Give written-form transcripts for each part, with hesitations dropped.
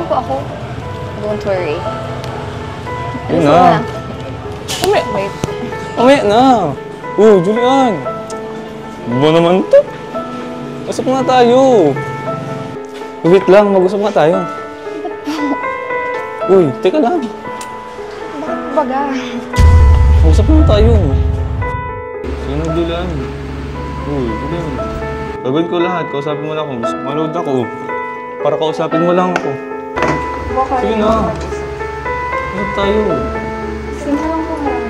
po ako. Don't worry. Yun na. Umi! Wait. Umi na! Uy, Julian! Ba naman to? Usap nga tayo. Wait lang, mag-usap nga tayo. Uy, teka lang. Bakit baga? Mag-usap nga tayo. Sino, Julian? Uy, Julian. Gagawin ko lahat. Kausapin mo lang ako. Gusto manood ako. Para kausapin mo lang ako. Baka sige na. Usap tayo. Sige na lang po marami.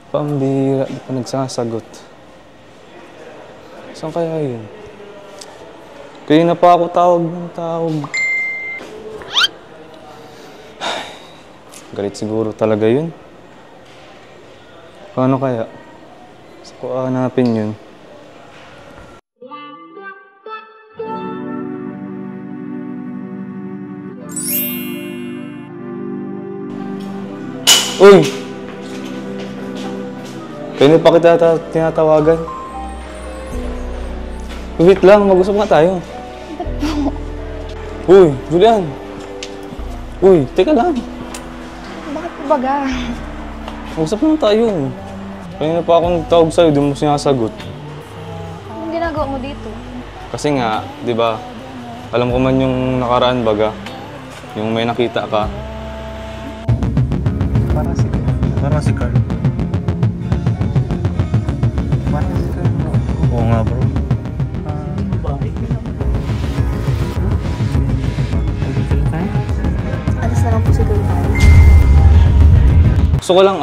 Pambira, di pa nagsasagot. Saan kaya yun? Kaya na pa ako tawag ng tawag. Galit siguro talaga yun. Paano kaya? Saan ko hanapin yun? Uy! Kaya pa kita tinatawagan. Wait lang, mag-usap nga tayo. Uy, Julian. Uy, teka lang. Bakit baga? Mag-usap lang tayo. Kaya pa akong tawag sa'yo, di mo sinasagot. Anong ginagawa mo dito? Kasi nga, di ba, alam ko man yung nakaraan baga, yung may nakita ka. Parang si Carl. Parang si Carl. Oo nga, bro. Alas na lang po siguro tayo. Gusto ko lang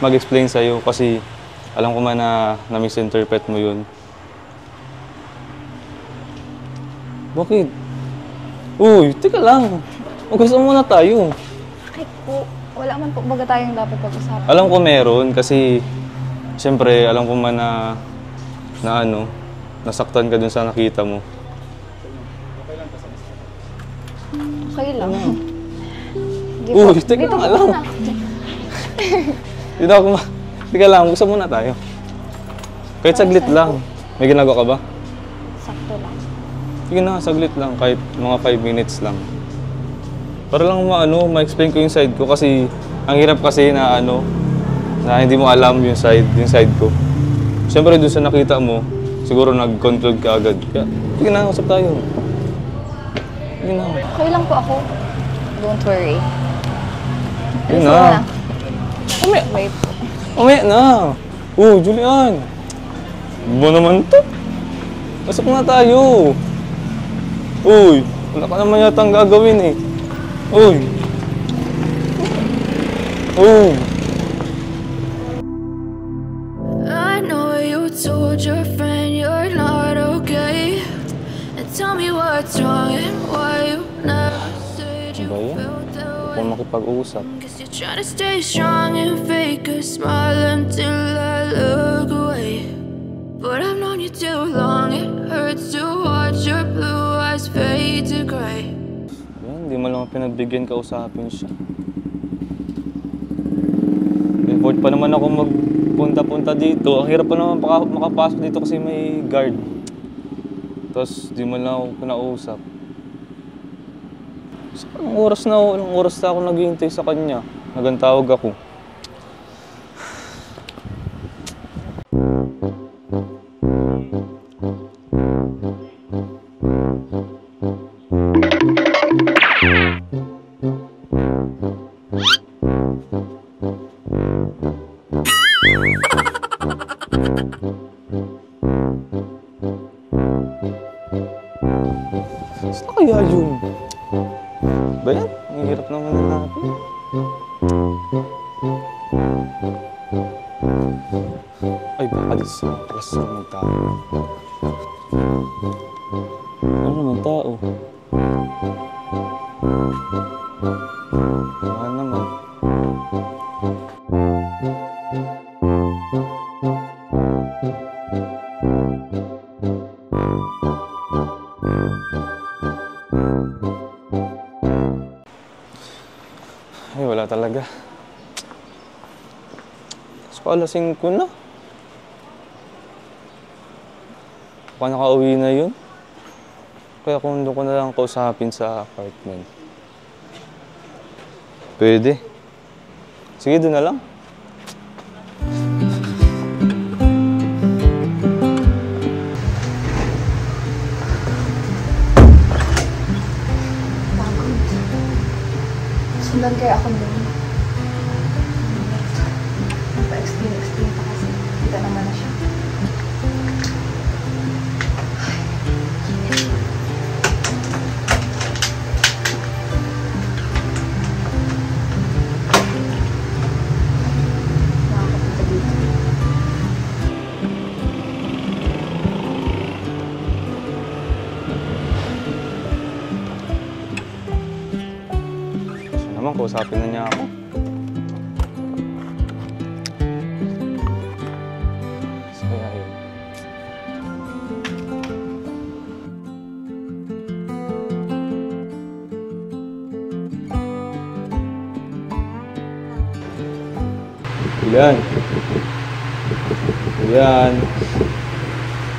mag-explain sa'yo kasi alam ko man na na-misinterpret mo yun. Bakit? Uy, teka lang. Mag-usap muna tayo. Bakit po? Wala man po baga tayong dapat pag-usapan. Alam ko meron kasi siyempre alam ko man na nasaktan ka dun sa nakita mo. Okay lang. Uy, teka lang. Dito ako teka lang, gusto muna tayo. Kahit saglit lang. May ginagawa ka ba? Sakto lang. Sige na, saglit lang. Kahit mga 5 minutes lang. Para lang ma-explain ko yung side ko kasi ang hirap kasi na na hindi mo alam yung side ko. Siyempre doon sa nakita mo, siguro nag-conclude ka agad. Kaya, sige na, usap tayo. Sige na. Okay lang po ako. Don't worry. Sige na. Umi! Wait. Umi na! Julian! Ba naman to? Usap na tayo. Uy, wala ka naman yata ang gagawin eh. Uy! I know you told your friend you're not okay. And tell me what's wrong and why you never said you felt that way. Kung makipag-uusap. Guess you're trying to stay strong and fake a smile until I look away. But I've known you too long, it hurts to watch your blue eyes fade to gray. Hindi mo lang pinagbigyan kausapin siya. Effort pa naman ako magpunta-punta dito. Ang hirap pa naman makapasok dito kasi may guard. Tapos di mo lang ako pinausap. Ilang oras na ako naghihintay sa kanya. Nagantawag ako. Saan kaya yun? Ba yan? Ang hirap naman natin. Ay, baka di sa rasa ng tao. Ano naman tao? Wala naman. Ay, wala talaga. So, alasing ko na. Baka nakauwi na yun. Kaya kung doon ko na lang kausapin sa apartment. Pwede. Sige, doon na lang. Sundan kaya ako doon. Pa-explain pa kasi. Kita naman na siya. Nakakapunta dito. Naman, kausapin na niya ako. So, kaya yun. Julian. Julian.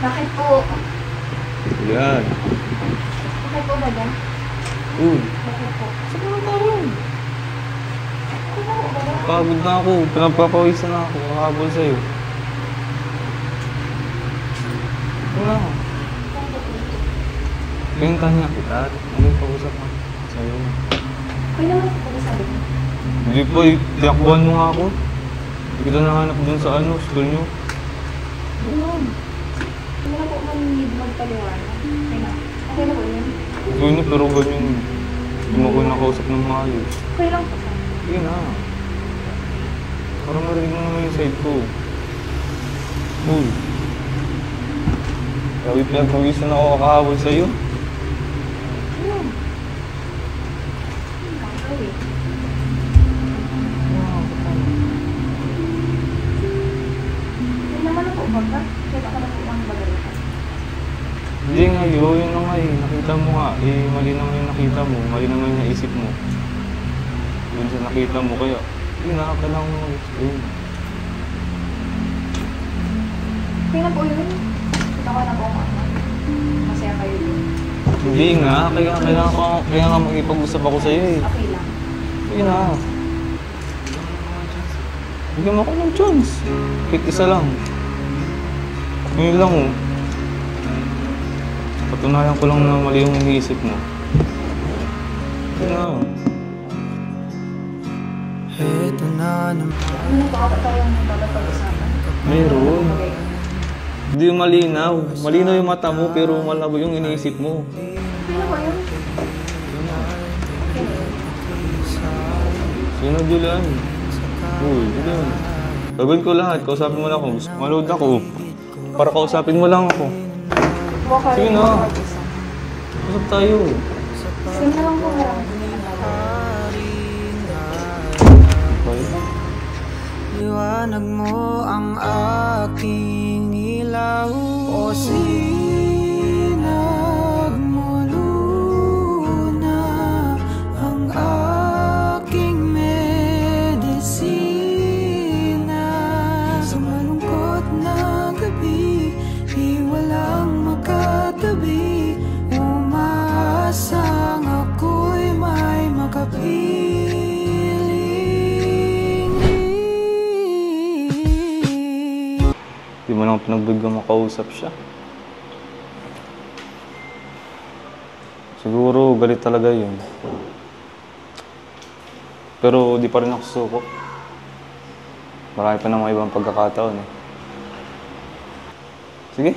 Bakit po? Julian. Bakit po ba ba? Bakit po? Saan naman tayo? Pagod na ako. Pinapapawisan na ako. Kakabol sa'yo. Wala. Pinta niya kita. Ano yung pag-usap na sa'yo? Kaya naman po ba sabi ko? Hindi po, tiyakbuhan mo nga ako. Hindi kita nahanap dun sa school nyo. Doon. Hindi na po man need magpaliwanag. Okay na. Okay na po yun. Okay na, pero ganyan. Hindi mo ko nakausap ng maayos. Okay lang po. Sige na. Parang marinig mo naman yung side ko. Uy. Grabe pinagpawisan ako kakahabol sa'yo. Ayun. Kakawin. Hindi naman na po ba? Kaya ako na po ang bagalitan. Hindi nga, yun na nga eh. Nakita mo nga. Mali naman yung nakita mo. Mali naman yung naisip mo. Yun sa nakita mo. Kaya, kailangan mo mag-explain. Okay na po yun. Kita ko na po ako. Masaya kayo din. Hindi nga. Kaya nga mag-ipag-usap ako sa'yo eh. Okay lang. Sige na. Bigyan mo ako ng chance. Kahit isa lang. Ngayon lang oh. Patunayan ko lang na mali yung iniisip mo. Sige na. Ito na naman. Ano ba ba tayong pag-usapan? Meron. Hindi yung malinaw. Malinaw yung mata mo pero malabo yung iniisip mo. Okay na po yun. Sino Julian? Uy, Julian. Gagawin ko lahat. Kausapin mo lang ako. Maload ako. Para kausapin mo lang ako. Mukha Sige rin na. ako mag-isa. Usap tayo. Sige na lang po marami. Okay. Liwanag mo ang aking ilaw o sinag mo luna ang aking medisina sa malungkot na gabi di walang makatabi umaasang ako'y may mo lang pinagbigyan makausap siya. Siguro galit talaga yun. Pero di pa rin ako susuko. Marami pa namang ibang pagkakataon eh. Sige,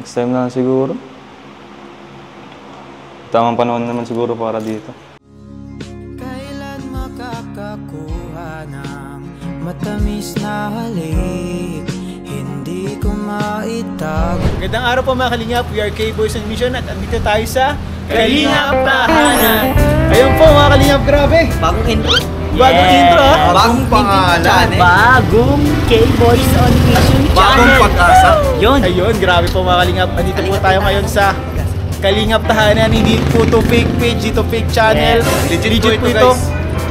next time na lang siguro. Tamang panahon naman siguro para dito. Kailan makakakuha ng matamis na halik? Hindi ko maitag. Magandang araw po mga Kalingap, we are K-Boys on Mission at andito tayo sa Kalingap Tahanan. Ayun po mga Kalingap, grabe! Bagong intro. Bagong intro ha? Bagong pangalan. Bagong K-Boys on Mission Bagong channel. pag-asa. Yun. Ayun, grabe po mga Kalingap. Andito po tayo ngayon sa Kalingap Tahanan. Hindi po to fake page, dito fake channel. Legit po ito, ito. guys.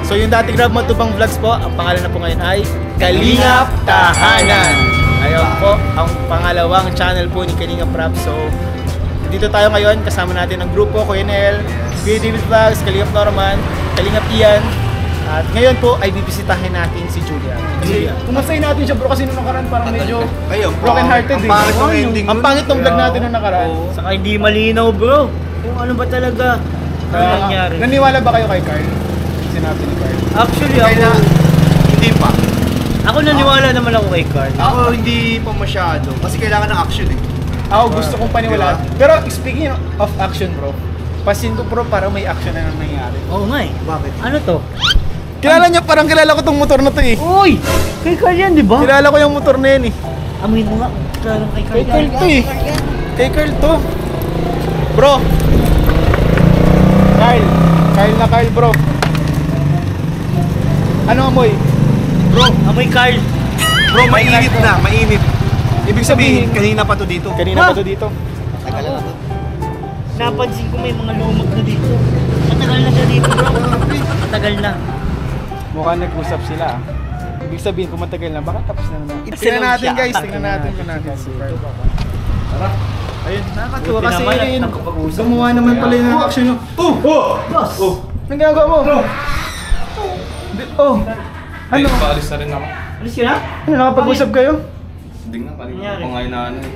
So yung dati Grab Matubang Vlogs po, ang pangalan na po ngayon ay Kalingap Tahanan. Ayun po, ang pangalawang channel po ni Kalingap Rap. So dito tayo ngayon, kasama natin ang grupo, Kuya Nel, Kuya David Vlogs, Kalingap Norman, Kalingap Ian. At ngayon po ay bibisitahin natin si Julia. Kumustahin natin siya bro kasi nung nakaraan parang medyo broken hearted ang pangit ng ending. Ang pangit ng vlog natin nung nakaraan. Saka hindi malinaw bro. Kung ano ba talaga ano nangyari. Naniwala ba kayo kay Carl? Sinabi ni Carl. Actually ako, Hindi pa. ako naniwala naman ako kay Carl. Ako hindi pa masyado. Kasi kailangan ng action eh. Ako gusto kong paniwalaan. Pero speaking of action bro, pasin ko bro parang may action na nangyayari. Oo nga eh. Bakit? Ano to? Kilala niya, parang kilala ko tong motor na to eh. Uy! Kay Carl yan di ba? Kilala ko yung motor na yan eh. Amoy mo nga. Claro kay Carl. Kay Carl to eh. Kay Carl to. Bro. Carl. Carl na Carl bro. Ano amoy? Bro, Amoy Carl. bro, mainit na, mainit. Ibig sabihin, kanina pa to dito. Kanina pa to dito. Napansin ko may mga lumag na dito. Matagal na siya dito bro. Matagal na. Mukhang nag-usap sila. Ibig sabihin kung matagal na, baka tapos na naman. It's Tingnan natin siya. guys, tingnan natin kung natin si Carl. Tara. Ayun, nakakatuwa Buti kasi naman at yun. nakapag-usap. Gumawa naman pala yung action nyo. Boss! Anong ginagawa mo? Ano? Paalis na rin ako. Alis ka na? Ano, nakapag-usap kayo? Hindi nga, kanina Nangyari? ko ngayon na ano eh.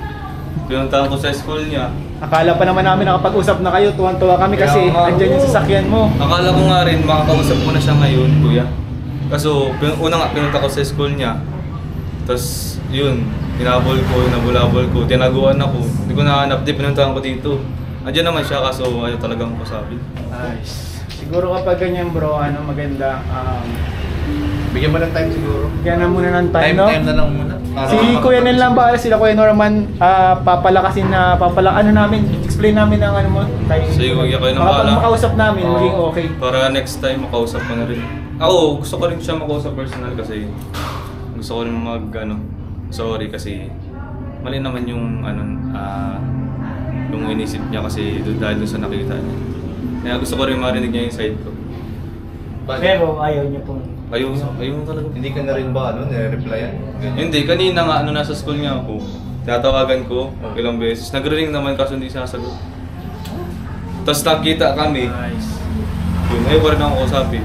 Pinuntahan ko sa school niya. Akala pa naman namin nakapag-usap na kayo, tuwan-tuwa kami kasi Kaya nga, andyan yung sasakyan mo. Akala ko nga rin makakausap ko na siya ngayon, kuya. Kaso, una nga pinunta ko sa school niya. Tapos, yun, hinabol ko, hinabulabol ko, tinaguan ako. Hindi ko nahanap, di pinuntahan ko dito. Andiyan naman siya, kaso ayaw talagang kasabi. Nice. Siguro kapag ganyan bro, maganda. Bigyan mo ng time siguro. Kaya na muna ng time, no? Time na lang muna. Si Kuya Nel lang ba, sila Kuya Norman, papalakasin na, namin, explain namin ang ano mo, time. Sige, kuya, kayo na Baka bahala. pag makausap namin, Oo. maging okay. Para next time, makausap ko na rin. Ako, gusto ko rin siya makausap personal kasi gusto ko rin sorry kasi mali naman yung yung inisip niya kasi dahil doon sa nakita niya. Kaya gusto ko rin marinig niya yung side ko. Pero ayaw niya po. Ayun talaga. Hindi ka na rin ba nire-replyan? Hindi, kanina nga nasa school niya ako. Tinatawagan ko ilang beses. Nagre-ring naman kaso hindi sasagot. Tapos nakita kami. Nice. Yun, ayaw ko rin ako kausapin.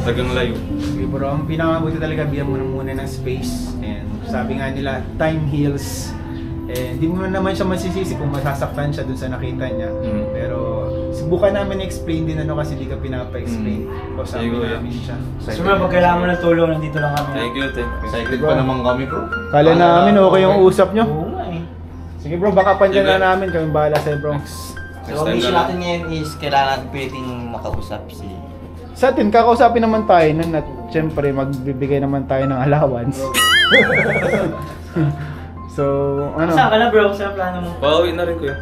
Tagang layo. Okay bro, ang pinakabuti talaga, bigyan mo na muna ng space. And sabi nga nila, time heals. And hindi mo naman siya masisisi kung masasaktan siya dun sa nakita niya. Pero subukan namin i-explain din kasi hindi ka pinapa-explain. O sabi Sige, namin siya. So pag kailangan mo ng tulong, nandito lang kami. Thank you, thank you. Excited pa naman kami bro. Kala namin okay yung usap nyo. Oo nga eh. Sige bro, baka pandyan Sige. na namin. Kami bahala sa'yo bro. Next So, time mission na natin ngayon is kailangan natin piliting makausap si... Sa atin, kakausapin naman tayo nun at syempre magbibigay naman tayo ng allowance. So, Saan ka na bro? Saan plano mo? Pauwi na rin, kuya.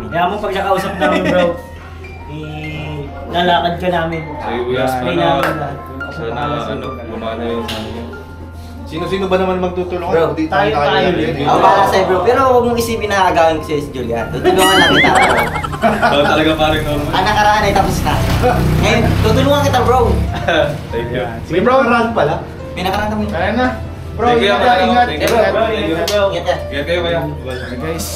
Kaya mo pag nakausap namin bro, lalakad ka namin. Sige, kuya. Explain Sana, namin lahat. gumana yung ano niya. Sino-sino ba naman magtutulungan? Bro, Di tayo ready. Ako para sa'yo bro, pero huwag mong isipin na agawin ko si Julia. Tutulungan lang kita. Ikaw talaga parang normal. Ang nakaraan ay tapos na. Ngayon, tutulungan kita bro. Thank you. sige bro, run pala. Pinakaraan kami. kaya na. Bro, Thank you, ingat ka, bro. ingat. Thank you, Ingat. bro. Ingat bro. Ingat ka. Ingat kayo, kuya. Okay, guys.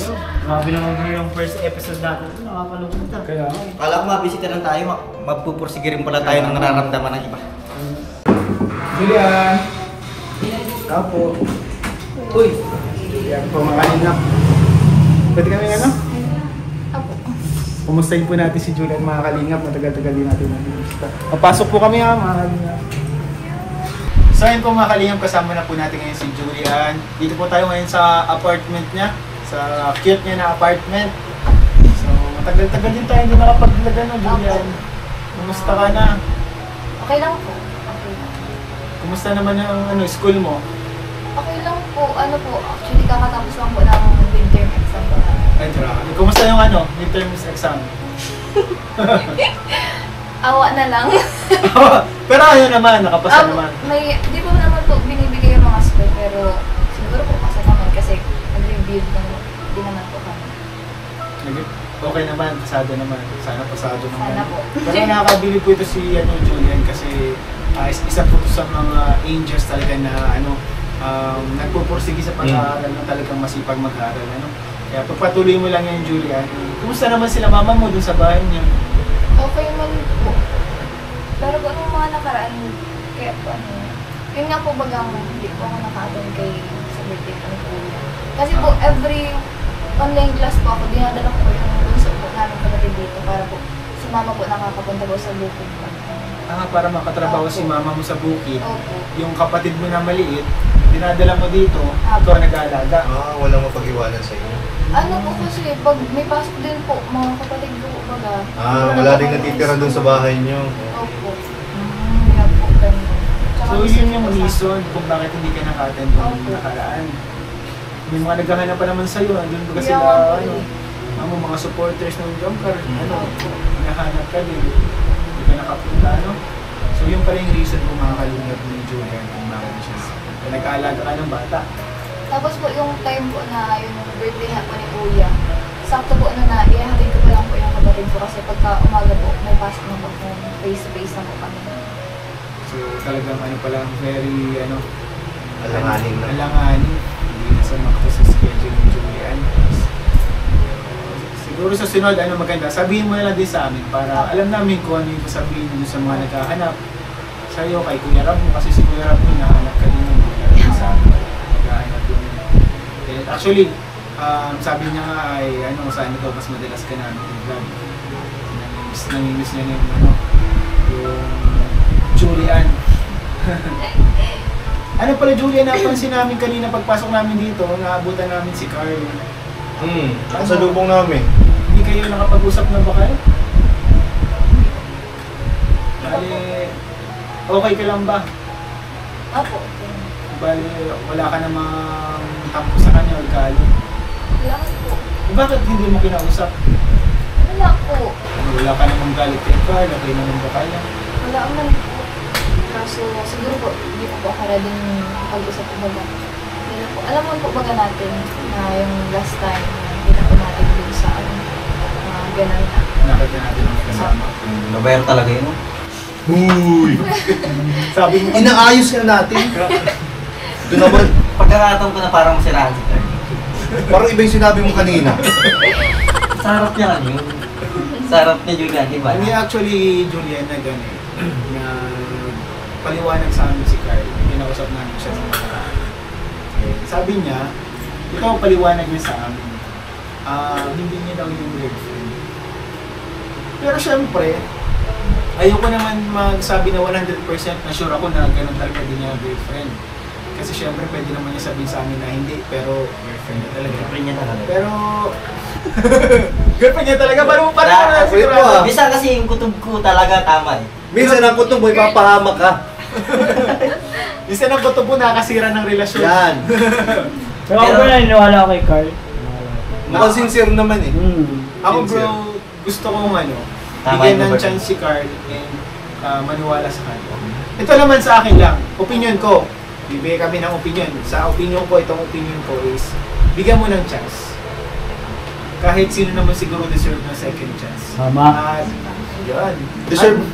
Grabe naman bro yung first episode natin. Nakakalungkot na. Kaya, Kala ko mabisita lang tayo, magpupursige rin pala tayo ng nararamdaman ng iba. Julian. Kapo. Uy, Yan po mga kalingap. Pwede kami ano? Apo. Kumustahin po natin si Julian mga kalingap. Matagal-tagal din natin nag-iista. Papasok po kami ha mga kalingap. So ayun po mga kalingap, kasama na po natin ngayon si Julian. Dito po tayo ngayon sa apartment niya. Sa cute niya na apartment. So matagal-tagal din tayo hindi nakapaglaga no Julian. Kumusta ka na? Okay lang po. Okay lang. Kumusta naman ang school mo? Okay lang po. Ano po, actually kakatapos lang po ng midterm exam po. Ay, grabe. Kumusta yung midterms exam? Awa na lang. Pero ano naman, nakapasa naman. Di po naman po binibigay yung mga school, pero siguro po pasa naman kasi nag-review din naman po kami. Okay naman, pasado naman. Sana pasado naman. Sana po. Pero nakakabili po ito si Julian kasi isa po ito sa mga angels talaga na nagpupursige sa pag-aaral na talagang masipag mag-aaral. Kaya pagpatuloy mo lang yan, Julian. Kumusta naman sila mama mo dun sa bahay niya? Okay man po. Pero kung anong mga nakaraan, kaya po yun nga po bagang hindi po ako naka-attend kay sa birthday ko ni Kuya. Kasi po every online class po ako, dinadala ko po yung bunso po namin kapatid dito para po si mama po nakakapunta po sa bukid po. Para makatrabaho si mama mo sa bukid. Opo. Yung kapatid mo na maliit, dinadala mo dito, ikaw nag-aalaga. Walang mapag-iwanan sa inyo. Ano po kasi, pag may pasok din po, mga kapatid ko, baga. Wala rin natitira doon sa bahay niyo. Opo. Kaya po, ganun. Tsaka So gusto yun ko yung sa- reason kung bakit hindi ka naka-attend nung Opo. nakaraan. May mga naghahanap pa naman sa'yo, andun ba Kaya sila, nga po mga supporters ng Jumper, Opo. hinahanap ka din, hindi ka nakapunta, So yun pala yung reason kung mga kalingap ni Julian kung bakit siya. Nag-aalaga ka ng bata. Tapos po yung time po na yung birthday na po ni Kuya, sakto po na ihahatid ko pa lang po yung kapatid ko kasi pagka umaga po, may pasok na po kung face-to-face na po kami. So talagang pala, very Alanganin na. alanganin. Hindi na sa makto sa schedule ni Julian. Siguro sa sunod, maganda, sabihin mo na lang din sa amin para alam namin kung ano yung sabihin nyo sa mga naghahanap sa'yo, kay Kuya Rab mo, kasi si Kuya Rab mo, nahanap ka din yung sa amin. Naghahanap din. And actually, sabi niya nga ay, saan ito, mas madalas ka namin i-vlog. Namimiss niya yung Julian. Ano pala Julian, napansin namin kanina pagpasok namin dito, naabutan namin si Carl. Sa lubong namin. Hindi kayo nakapag-usap na ba kayo? Bale, okay ka lang ba? Opo. Bale, wala ka namang tampo sa kanya o galit. Wala po. Bakit hindi mo kinausap? Wala po. Wala ka namang galit kay Carl, okay naman ba kaya? Wala naman po. Kaso siguro po, hindi po ako ready pag-usap po baga. Hindi po. Alam mo po baga natin na yung last time na kita po natin dun sa ganun na. Nakita natin ang kasama. Babayar talaga yun. Huy! Sabi mo, Inaayos ka natin. Ito naman, Pagkakataon ko na parang masiraan si Carl. parang iba yung sinabi mo kanina. Sa harap niya kan yun. Sa harap niya Julian, di ba? hindi actually Julian na gano'n na paliwanag sa amin si Carl. Kinausap namin siya sa mga sabi niya, ikaw paliwanag niya sa amin. Hindi niya daw yung girlfriend. Pero syempre, ayoko naman magsabi na 100% na sure ako na ganun talaga din niya girlfriend. Kasi syempre pwede naman niya sabihin sa amin na hindi, pero girlfriend niya talaga. Girlfriend niya talaga. Pero girlfriend niya talaga, parang sigurado. Bisa kasi yung kutob ko talaga tama eh. Minsan ang kutob mo, ipapahamak ka. Isa ng kutob mo nakasira ng relasyon. Yan. Pero ako ba naniniwala ako kay Carl? Mukhang sincere naman eh. Ako bro, gusto kong Tama bigyan yung ng Robert. chance si Carl and maniwala sa kanya. Ito naman sa akin lang, opinion ko. Bibigay kami ng opinion. Sa opinion ko, itong opinion ko is, bigyan mo ng chance. Kahit sino naman siguro deserve ng second chance. Tama. At, yun.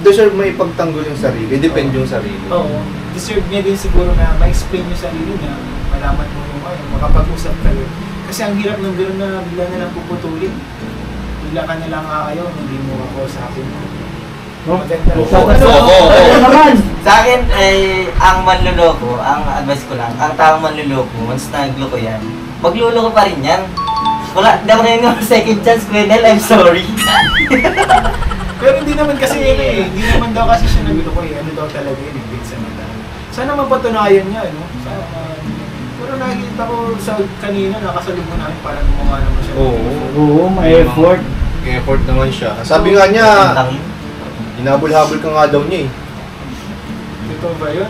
Deserve mo ipagtanggol yung sarili. Depende yung sarili. Oo. Deserve niya din siguro na ma-explain yung sarili niya. Malaman mo yung makapag-usap kayo. Kasi ang hirap ng gano'n na bigla na lang puputulin. Bigla ka na lang ayaw, hindi mo ako sa akin. Maganda. Oo naman. Sa akin ay ang manluloko, ang advice ko lang, ang taong manluloko, once na nagloko yan, magluloko pa rin yan. Wala, hindi ako ngayon second chance, Kuya Nel, I'm sorry. Pero hindi naman kasi hindi naman daw kasi siya nagluloko eh. Ano daw talaga yun, big sa mata. Sana mapatunayan niya, no? Sana, pero nakikita ko sa kanina, nakasalib mo namin parang gumawa naman siya. Oo, may effort. May effort naman siya. Sabi nga niya, hinabol-habol ka nga daw niya eh. Ito ba yun?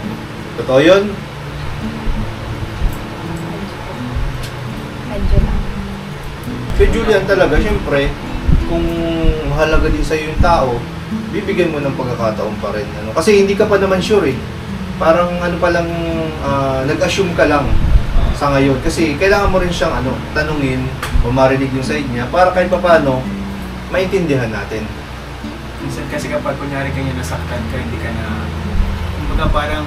Totoo yun? Medyo lang. Kay Julian talaga, syempre, kung mahalaga din sa'yo yung tao, bibigyan mo ng pagkakataon pa rin. Ano? Kasi hindi ka pa naman sure eh. Parang ano pa lang, nag-assume ka lang sa ngayon. Kasi kailangan mo rin siyang tanungin o marinig yung side niya para kahit pa paano, maintindihan natin. Minsan kasi kapag kunyari kanya nasaktan ka, hindi ka na, kumbaga parang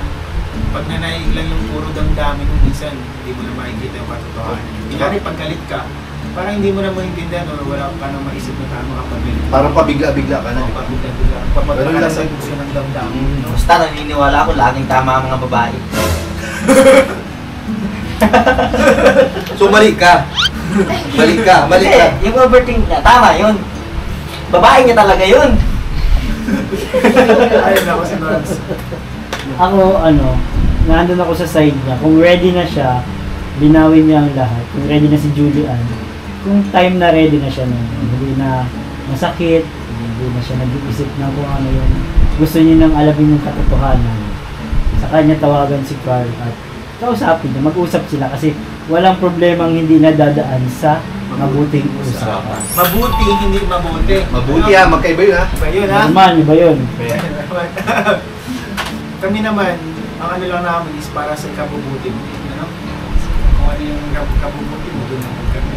pag nanaig lang yung puro damdamin mo, minsan hindi mo na makikita yung katotohanan. Kunyari paggalit ka, parang hindi mo na maintindihan o wala ka nang maisip na tama kapag galit. Parang pabigla-bigla ka na. Pabigla-bigla. Papagkala Ganun lang sa din. puso ng damdamin. Basta naniniwala ako, laging tama ang mga babae. So mali ka. Mali ka. Hindi, yung overthink niya, tama yun. Babae niya talaga yun. Ayun ako si Bronze. Ako, nandun ako sa side niya. Kung ready na siya, linawin niya ang lahat. Kung ready na si Julian, kung time na ready na siya nun, hindi na masakit, hindi na siya nag-iisip na kung ano yung gusto niya nang alamin yung katotohanan. Sa kanya tawagan si Carl at kausapin niya, mag-usap sila kasi walang problemang hindi nadadaan sa mabuting usapan. Mabuti, hindi mabuti. Mabuti ha, magkaiba yun ha. Iba yun ha? Normal, iba yun. Kami naman, ang ano lang namin is para sa ikabubuti mo. Ano? Kung ano yung ikabubuti mo, doon naman kami.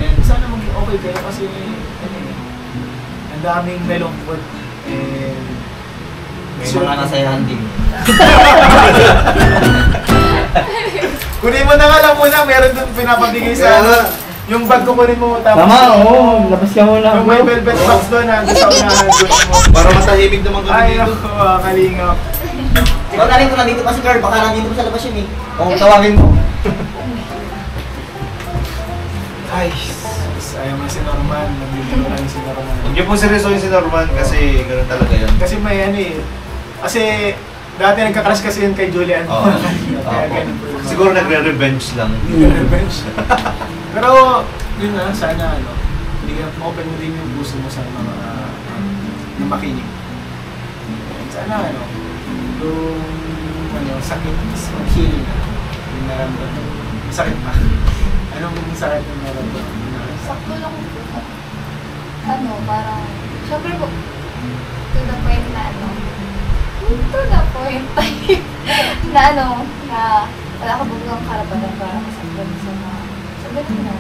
And sana maging okay kayo kasi ang daming melongkot. And May mga nasayahan din. kunin mo na nga lang muna, meron doon pinapabigay sa yung bag ko kunin mo tapos Tama, oo. Labas ka muna. yung may velvet box doon nandun sa unahan kunin mo. Para matahimik naman kami Ay, dito. naku, kalingap. Ikaw narin ko nandito pa si Carl, baka nandito pa sa labas yun eh. Kung tawagin mo. Ay, ayaw mo si Norman, nandito lang si Norman. Huwag niyo po seryosohin si Norman kasi gano'n talaga yun. Kasi may kasi dati nagka-crush kasi yun kay Julian. Oo. Kaya ganun po yun. Siguro nagre-revenge lang. Revenge. Pero, yun na, sana hindi ka open mo din yung puso mo sa mga na makinig. Sana yung sakit is mag-heal na. Yung naramdaman. Sakit pa. Anong sakit yung naramdaman? Sakto lang po. Parang, syempre po, to the point na to the point na wala ka bagang karapatan para masaktan sa ganun na.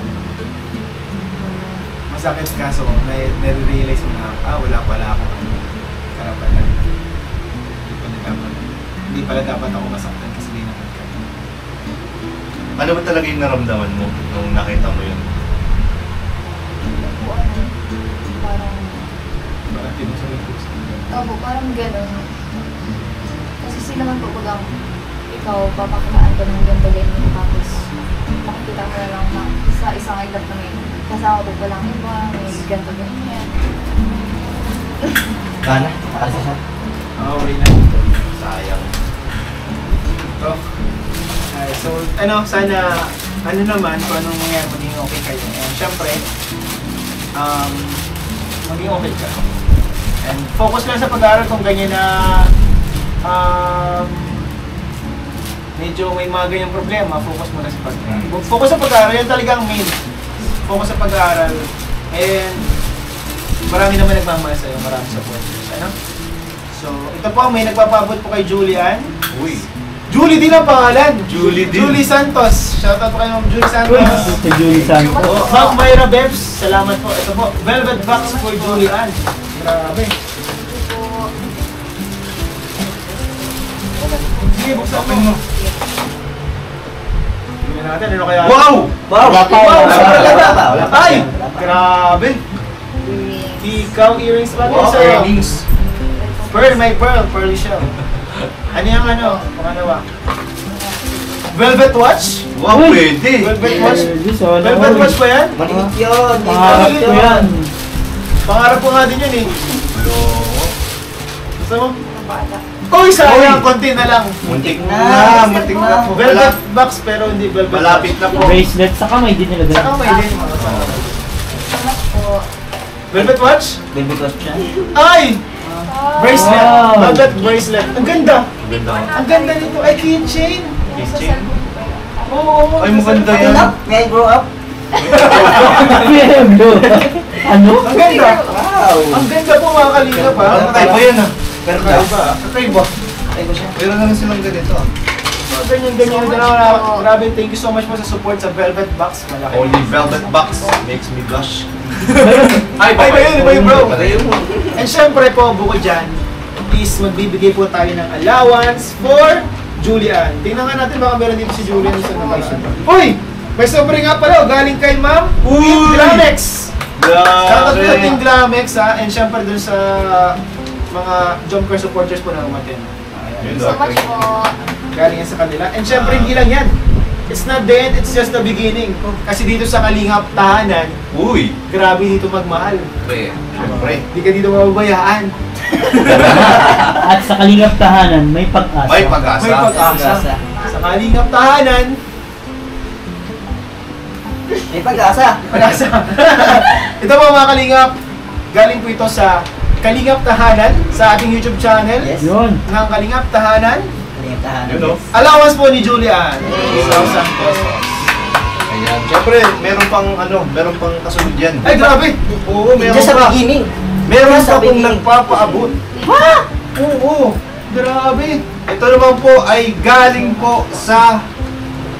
Masakit kaso, nare-realize mo na, wala pala ako karapatan. Hindi pala dapat ako masaktan kasi di naman ka. Ano ba talaga yung naramdaman mo nung nakita mo yun? Parang tinusok yung puso. Opo, parang gano'n. Kasi sila man po bagang ikaw, papakitaan ka ng ganito ganyan tapos makikita mo na lang na sa isang idap na may kasama po palang iba, may ganito ganyan. Kana? Alis siya. Okay na. Sayang. So, sana, naman, kung anong mangyari, maging okay kayo. And syempre, maging okay ka. And focus lang sa pag-aaral kung ganyan na medyo may mga ganyang problema, focus muna sa pag-aaral. Focus sa pag-aaral, yan talagang main. Focus sa pag-aaral. And marami naman nagmamahal sa'yo, marami supporters. So, ito po, may nagpapabot po kay Julian. Uy. Julie din ang pangalan. Julie din. Julie Santos. Shoutout po kay Ma'am Julie Santos. Si Julie Santos. Ma'am Myra Bebs, salamat po. Ito po, Velvet Box for Julian. Grabe. Sige, buksan mo. Tingnan natin, ano kaya? Wow! Wow! Wala pa, Wow! wala Sobrang pa. ganda! Wala pa. Ay! Grabe! Ikaw, earrings pa din sa'yo. Pearl, my pearl. Pearly shell. Ano yung pangalawa? Velvet Watch? Wow, Uy! pwede. Velvet Watch? Sana Velvet all. Watch ba yan? Maliit yun. Pangarap ko yan. Pangarap ko nga din yun eh. Gusto mo? Mga bata. Uy, sayang, konti na lang. Muntik Na, na, muntik na po. Velvet box pero hindi velvet Malapit na po. Bracelet sa kamay, di nila Sa kamay din. Salamat po. Velvet Watch? Baby watch siya. Ay! Bracelet. Wow. Velvet bracelet. Ang ganda. Ganda. Ang ganda nito. Ay, keychain. Nasa Keychain. cellphone ko yan. Oo. Ay, maganda yan. Up, may I grow up? Ano? Ang ganda. Wow. Ang ganda po mga kalingap ha. Parang kakaiba yan ah. Pero kakaiba. Kakaiba. Ay ko siya. Meron naman silang ganito ah. Mga ganyan-ganyan na lang. Grabe, thank you so much po sa support sa Velvet Box. Malaki. Only velvet box makes me blush. Ay, ba yun? Iba yun, bro. Iba yun. And syempre po, bukod dyan, is magbibigay po tayo ng allowance for Julian. Tingnan nga natin baka meron dito si Julian sa nakaraan. Uy! May sobre nga pala, galing kay Ma'am Team Glamex. Shoutout po sa Team Glamex ha, and syempre dun sa mga Jumper supporters po na umatin. Thank you so much po. Galing yan sa kanila. And syempre hindi lang yan. It's not the end, it's just the beginning. Kasi dito sa Kalingap Tahanan, Uy! grabe dito magmahal. Siyempre. Hindi ka dito mababayaan. At sa Kalingap Tahanan, may pag-asa. May pag-asa. May pag-asa. Sa Kalingap Tahanan, May pag-asa. pag-asa. Ito po mga Kalingap, galing po ito sa Kalingap Tahanan sa ating YouTube channel. Yes. Yun. Ng Kalingap Tahanan. Kalingap tahanan. You know? Allowance po ni Julian. 1,000 pesos. Ayan. Siyempre, meron pang kasunod yan. Ay, grabe! Oo, meron Just sa pa. beginning. Meron Just pa sa pong beginning. nagpapaabot. Oo, grabe! Ito naman po ay galing po sa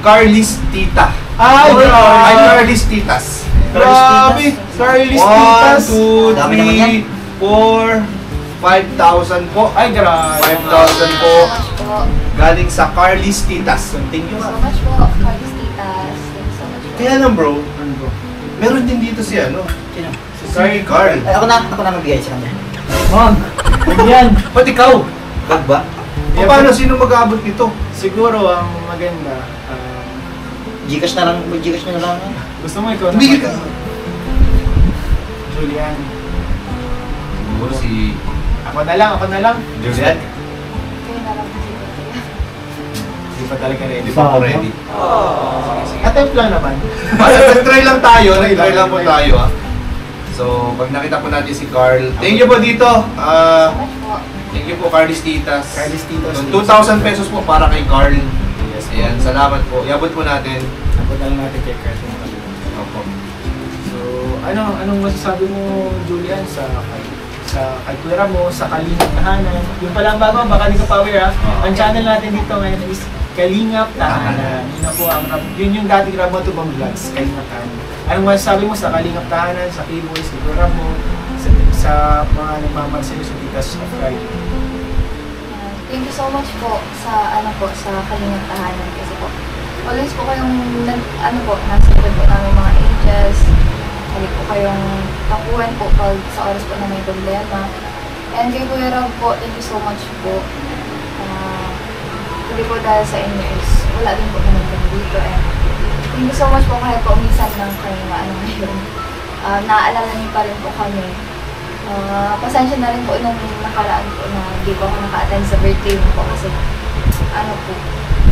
Carly's Tita. Ay, Ay, grabe! Carly's Titas. Grabe! Carly's Titas! 1, 2, Dami naman yan. 3, 4, 5,000 po. Ay, grabe! 5,000 po. Thank you so much po. Galing sa Carly's Titas. Thank you. Thank you so much po. Carlos Titas. Thank you so much po. Kaya lang bro, meron din dito si ano, Sino? si Carl. Ay, ako na magbigay sa kanya. Ma'am, yan. Ba't ikaw? Bag ba? Paano? Sino mag-aabot nito? Siguro ang maganda, Gcash na lang, Gcash na lang. gusto mo ikaw Hindi na ka. Julian. Siguro si Ako na lang. Julian. Kayo na lang po siguro. Hindi pa talaga ready. Hindi pa ako ready. Attempt lang naman. Nag-try lang tayo. Try Nag-try lang po lang. tayo ah. So, pag nakita po natin si Carl, thank you po dito. So much po. Thank you po Carly's Titas. Carly's Titas. Yung 2,000 pesos po para kay Carl. Yes, ayan. Salamat po. Iabot po natin. Ako na lang natin kay Kurt. Opo. So, anong masasabi mo, Julian, sa kay Kuya mo, sa Kalingap Tahanan? Yung palang bago, baka di ka power ha. Ang channel natin dito ngayon is Kalingap Tahanan. Yun na po yun yung dating Ramo to Bang Vlogs, Kalingap Tahanan. Anong masasabi mo sa Kalingap Tahanan, sa K-Boys, sa Kuya mo, sa mga nagmamansilo sa Titas of Friday? Thank you so much po sa sa Kalingap Tahanan kasi po always po kayong nasa likod po namin mga angels. Halik po kayong takuhan po pag sa oras po na may problema. And kay Kuya Rob po, thank you so much po. Hindi po dahil sa inyo is wala din po naman kami dito. And thank you so much po kahit po minsan lang kayo ngayon. Naaalala niyo pa rin po kami. Pasensya na rin po nung nakaraan po na hindi po ako naka-attend sa birthday mo po kasi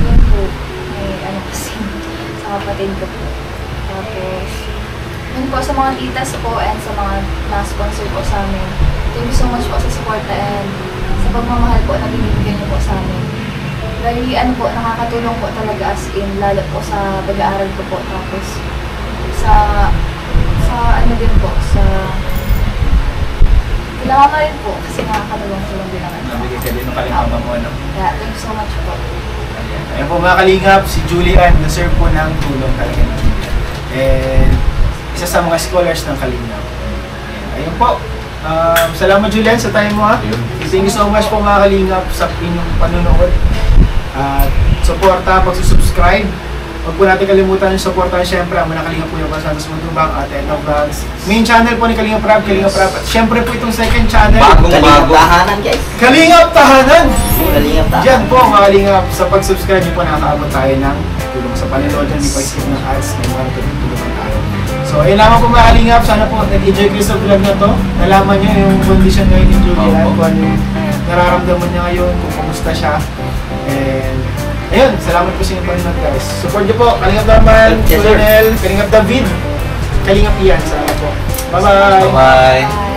yun po, may kasi sa kapatid ko po. Tapos, yun po sa mga titas po and sa mga na-sponsor po sa amin. Thank you so much po sa support and sa pagmamahal po na binibigyan niyo po sa amin. Very nakakatulong po talaga as in, lalo po sa pag-aaral ko po. Tapos, sa din po, sa kailangan rin po kasi nakakatulong din naman. Nabigay ka din ng kalingama mo, ano? Yeah, thank you so much po. Ayan po mga kalingap, si Julian, deserve po ng tulong talaga ng Julian. And isa sa mga scholars ng Kalingap. Ayun po. Salamat Julian sa time mo ha. Thank you so much po mga kalingap sa inyong panunood. At suporta, pagsusubscribe. Huwag po natin kalimutan yung supportan siyempre ang mga Kalingap po yung Santos Mundubang at Edna Vlogs. Main channel po ni Kalingap Rap. At siyempre po itong second channel. Kalingap Tahanan, guys. Kalingap Tahanan! Kalingap Tahanan. Diyan po mga Kalingap, sa pag-subscribe niyo po nakakaabot tayo ng tulong sa panunod niya, hindi pa-skip ng ads, may mga natutulungan tayo. So, ayun lamang po mga kalingap, sana po nag-enjoy kayo sa vlog na to. Nalaman niyo yung condition ngayon ni Julian, kung ano yung nararamdaman niya ngayon, kung kumusta siya. And, ayun, salamat po sa inyo panunod guys. Support niyo po, Kalingap Norman, Yes, sir. Colonel, Kalingap David, Kalingap Ian, salamat po. Bye-bye! Bye-bye!